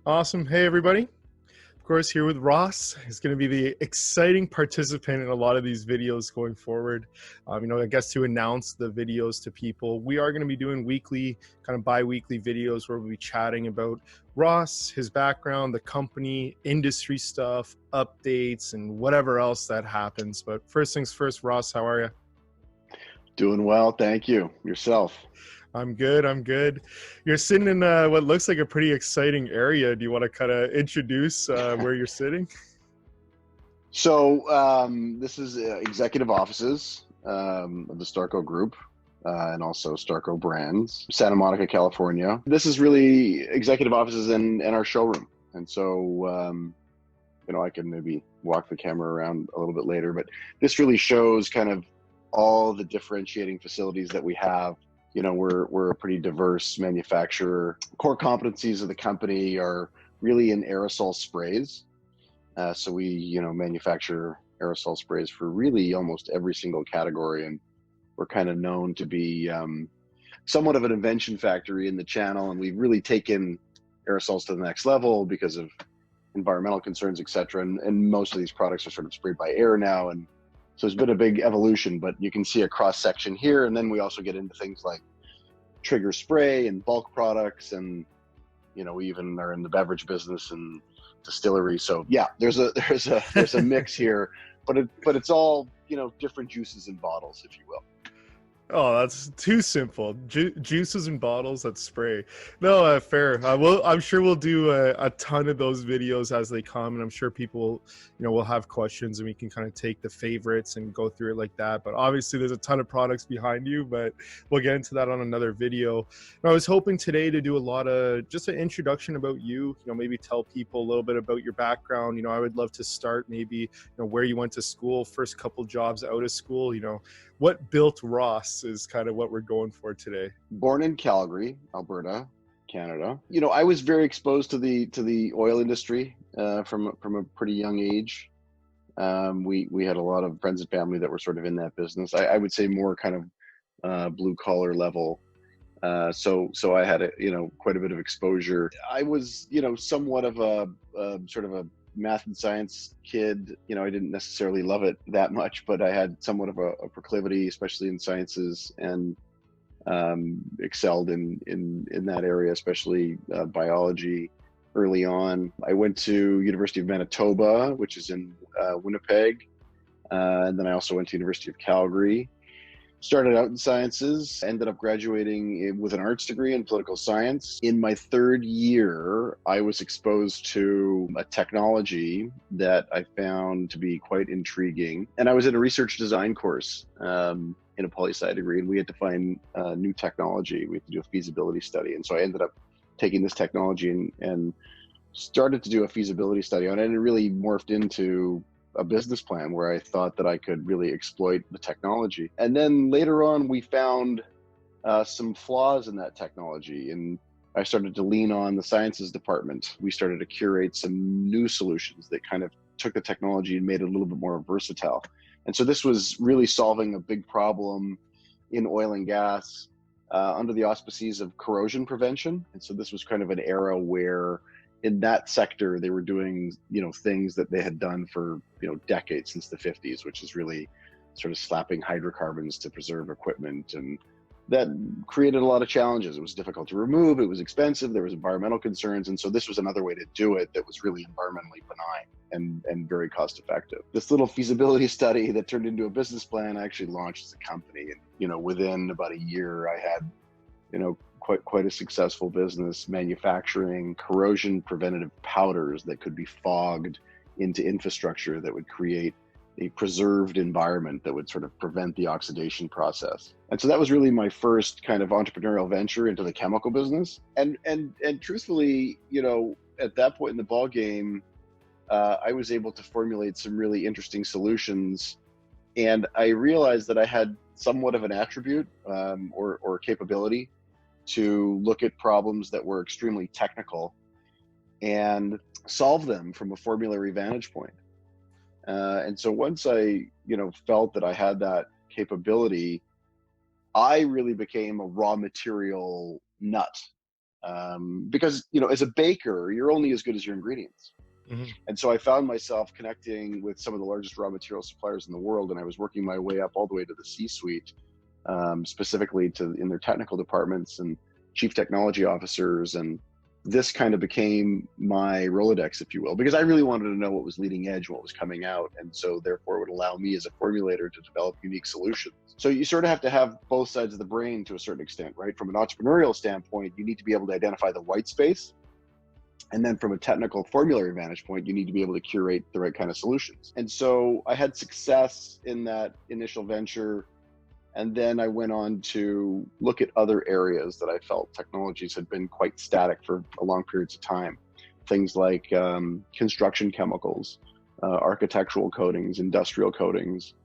Awesome. Hey, everybody. Of course, here with Ross. He's going to be the exciting participant in a lot of these videos going forward. I guess to announce the videos to people, we are going to be doing weekly, kind of bi-weekly videos where we'll be chatting about Ross, his background, the company, industry stuff, updates, and whatever else that happens. But first things first, Ross, how are you? Doing well, thank you. Yourself? I'm good. I'm good. You're sitting in what looks like a pretty exciting area. Do you want to kind of introduce where you're sitting? This is executive offices of the Starco Group and also Starco Brands, Santa Monica, California. This is really executive offices and our showroom. And I can maybe walk the camera around a little bit later, but this really shows kind of all the differentiating facilities that we have. We're a pretty diverse manufacturer. Core competencies of the company are really in aerosol sprays. So we, manufacture aerosol sprays for really almost every single category, and we're kind of known to be somewhat of an invention factory in the channel, and we've really taken aerosols to the next level because of environmental concerns, et cetera. And most of these products are sort of sprayed by air now, and so it's been a big evolution, but you can see a cross section here. And then we also get into things like trigger spray and bulk products. And, we even are in the beverage business and distillery. So yeah, there's a mix here, but it's all, different juices and bottles, if you will. Oh, that's too simple. Juices and bottles that spray. No, fair. I'm sure we'll do a ton of those videos as they come, and I'm sure people, will have questions, and we can kind of take the favorites and go through it like that. But obviously, there's a ton of products behind you, but we'll get into that on another video. And I was hoping today to do a lot of just an introduction about you. Maybe tell people a little bit about your background. I would love to start maybe, where you went to school, first couple jobs out of school. What built Ross is kind of what we're going for today. Born in Calgary, Alberta, Canada. I was very exposed to the oil industry from a pretty young age. We had a lot of friends and family that were sort of in that business. I would say more kind of blue collar level. So I had quite a bit of exposure. I was somewhat of a sort of a math and science kid. I didn't necessarily love it that much, but I had somewhat of a proclivity, especially in sciences, and excelled in that area, especially biology early on. I went to University of Manitoba, which is in Winnipeg, and then I also went to University of Calgary. Started out in sciences, ended up graduating with an arts degree in political science. In my third year, I was exposed to a technology that I found to be quite intriguing. And I was in a research design course in a poli-sci degree, and we had to find new technology. We had to do a feasibility study. And so I ended up taking this technology and started to do a feasibility study on it, and it really morphed into a business plan where I thought that I could really exploit the technology. And then later on, we found some flaws in that technology, and I started to lean on the sciences department. We started to curate some new solutions that kind of took the technology and made it a little bit more versatile. And so this was really solving a big problem in oil and gas under the auspices of corrosion prevention. And so this was kind of an era where in that sector, they were doing, things that they had done for, decades, since the 50s, which is really sort of slapping hydrocarbons to preserve equipment. And that created a lot of challenges. It was difficult to remove. It was expensive. There was environmental concerns. And so this was another way to do it that was really environmentally benign and very cost effective. This little feasibility study that turned into a business plan actually launched as a company. And, within about a year, I had, quite a successful business manufacturing corrosion preventative powders that could be fogged into infrastructure that would create a preserved environment that would sort of prevent the oxidation process. And so that was really my first kind of entrepreneurial venture into the chemical business. And truthfully, at that point in the ball game, I was able to formulate some really interesting solutions. And I realized that I had somewhat of an attribute or capability to look at problems that were extremely technical and solve them from a formulary vantage point. And so once I, felt that I had that capability, I really became a raw material nut Because, as a baker, you're only as good as your ingredients. Mhm. And so I found myself connecting with some of the largest raw material suppliers in the world, and I was working my way up all the way to the C-suite, specifically in their technical departments and chief technology officers. And this kind of became my Rolodex, if you will, because I really wanted to know what was leading edge, what was coming out. And so therefore it would allow me as a formulator to develop unique solutions. So you sort of have to have both sides of the brain to a certain extent, right? From an entrepreneurial standpoint, you need to be able to identify the white space. And then from a technical formulary vantage point, you need to be able to curate the right kind of solutions. And so I had success in that initial venture. And then I went on to look at other areas that I felt technologies had been quite static for a long periods of time. Things like construction chemicals, architectural coatings, industrial coatings.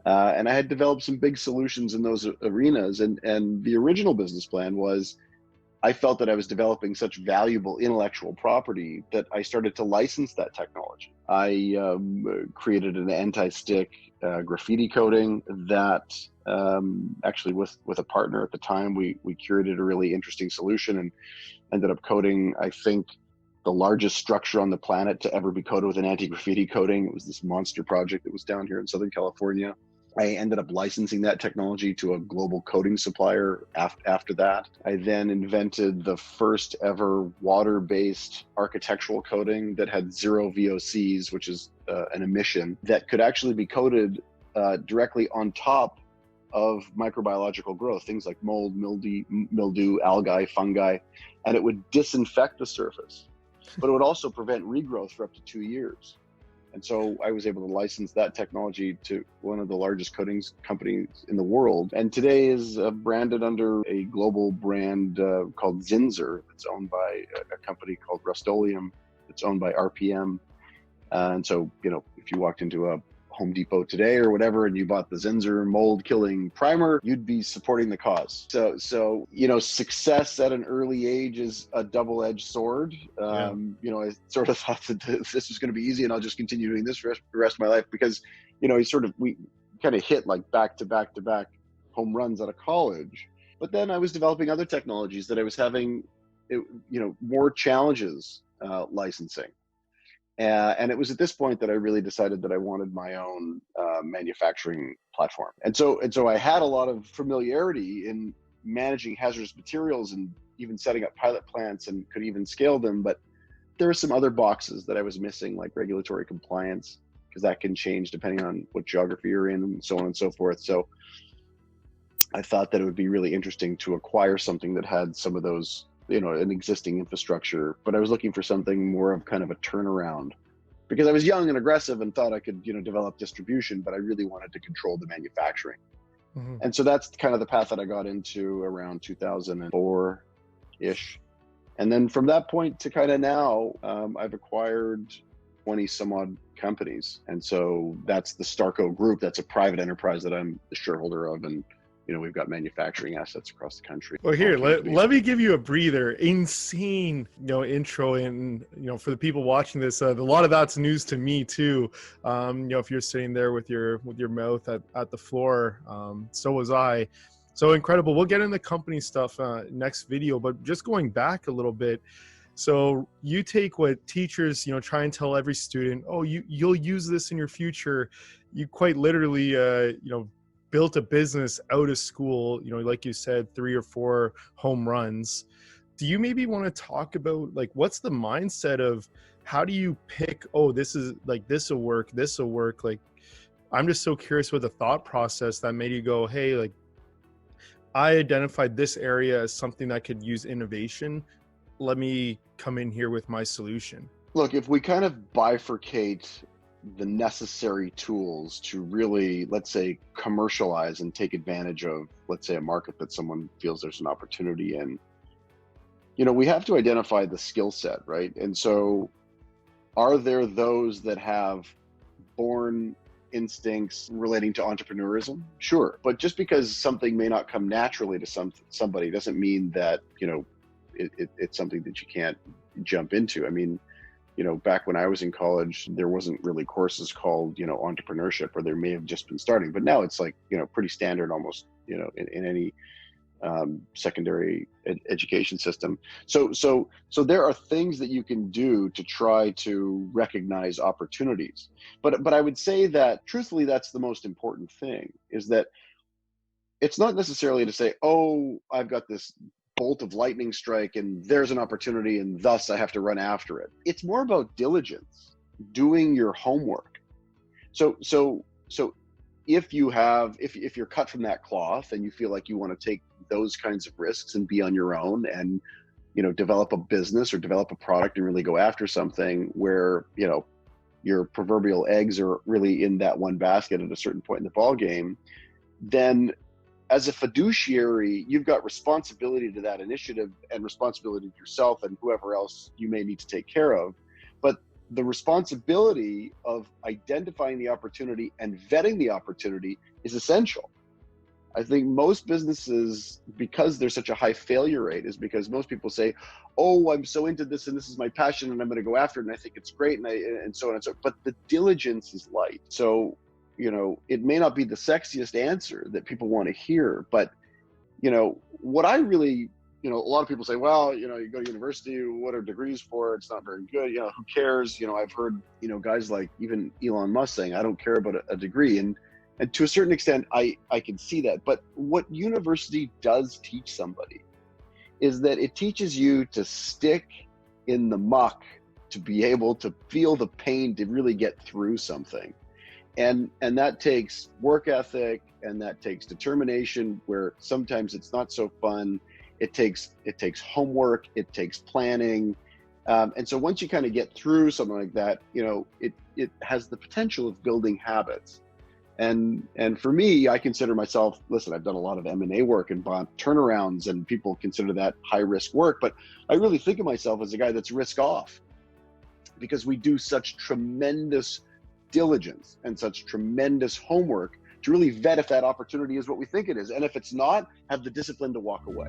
And I had developed some big solutions in those arenas. And the original business plan was, I felt that I was developing such valuable intellectual property that I started to license that technology. I created an anti-stick graffiti coating that actually with a partner at the time, we curated a really interesting solution and ended up coating, I think, the largest structure on the planet to ever be coated with an anti-graffiti coating. It was this monster project that was down here in Southern California. I ended up licensing that technology to a global coating supplier after that. I then invented the first ever water-based architectural coating that had 0 VOCs, which is an emission, that could actually be coated directly on top of microbiological growth, things like mold, mildew, algae, fungi, and it would disinfect the surface, but it would also prevent regrowth for up to 2 years. And so I was able to license that technology to one of the largest coatings companies in the world. And today is branded under a global brand called Zinsser. It's owned by a company called Rust-Oleum. It's owned by RPM. And so, if you walked into a Home Depot today or whatever, and you bought the Zinsser mold killing primer, you'd be supporting the cause. So success at an early age is a double-edged sword. I sort of thought that this was going to be easy and I'll just continue doing this for the rest of my life, because, we kind of hit like back to back home runs out of college. But then I was developing other technologies that I was having, more challenges licensing. And it was at this point that I really decided that I wanted my own manufacturing platform. And so I had a lot of familiarity in managing hazardous materials and even setting up pilot plants and could even scale them. But there were some other boxes that I was missing, like regulatory compliance, because that can change depending on what geography you're in and so on and so forth. So I thought that it would be really interesting to acquire something that had some of those, an existing infrastructure, but I was looking for something more of kind of a turnaround, because I was young and aggressive and thought I could, develop distribution, but I really wanted to control the manufacturing. Mm-hmm. And so that's kind of the path that I got into around 2004-ish. And then from that point to kind of now, I've acquired 20 some odd companies. And so that's the Starco group. That's a private enterprise that I'm the shareholder of. And we've got manufacturing assets across the country. Well, here, let me give you a breather. Insane, intro. And, for the people watching this, a lot of that's news to me too. If you're sitting there with your mouth at the floor, so was I. So incredible. We'll get into company stuff next video, but just going back a little bit. So you take what teachers, try and tell every student, oh, you'll use this in your future. You quite literally, built a business out of school, like you said, 3 or 4 home runs. Do you maybe want to talk about, like, what's the mindset of how do you pick, oh, this is like, this will work. Like, I'm just so curious with the thought process that made you go, hey, like, I identified this area as something that could use innovation. Let me come in here with my solution. Look, if we kind of bifurcate the necessary tools to really, let's say, commercialize and take advantage of, let's say, a market that someone feels there's an opportunity in, we have to identify the skill set, right? And so are there those that have born instincts relating to entrepreneurism? Sure. But just because something may not come naturally to somebody doesn't mean that, it's something that you can't jump into. I mean, back when I was in college, there wasn't really courses called, entrepreneurship, or there may have just been starting, but now it's like, pretty standard almost, in any secondary education system. So there are things that you can do to try to recognize opportunities. But I would say that truthfully, that's the most important thing, is that it's not necessarily to say, oh, I've got this bolt of lightning strike and there's an opportunity and thus I have to run after it. It's more about diligence, doing your homework. So if you're cut from that cloth and you feel like you want to take those kinds of risks and be on your own and, you know, develop a business or develop a product and really go after something where, you know, your proverbial eggs are really in that one basket at a certain point in the ball game, then as a fiduciary, you've got responsibility to that initiative and responsibility to yourself and whoever else you may need to take care of. But the responsibility of identifying the opportunity and vetting the opportunity is essential. I think most businesses, because there's such a high failure rate, is because most people say, oh, I'm so into this and this is my passion and I'm going to go after it and I think it's great and so on and so on. But the diligence is light. So, you know, it may not be the sexiest answer that people want to hear, but, you know, what I really, you know, a lot of people say, well, you know, you go to university, what are degrees for? It's not very good. You know, who cares? You know, I've heard, you know, guys like even Elon Musk saying, I don't care about a degree. And to a certain extent, I can see that. But what university does teach somebody is that it teaches you to stick in the muck, to be able to feel the pain, to really get through something. And that takes work ethic, and that takes determination, where sometimes it's not so fun. It takes homework, it takes planning. And so once you kind of get through something like that, you know, it has the potential of building habits. And for me, I consider myself, listen, I've done a lot of M&A work and bought turnarounds, and people consider that high risk work, but I really think of myself as a guy that's risk off, because we do such tremendous diligence and such tremendous homework to really vet if that opportunity is what we think it is. And if it's not, have the discipline to walk away.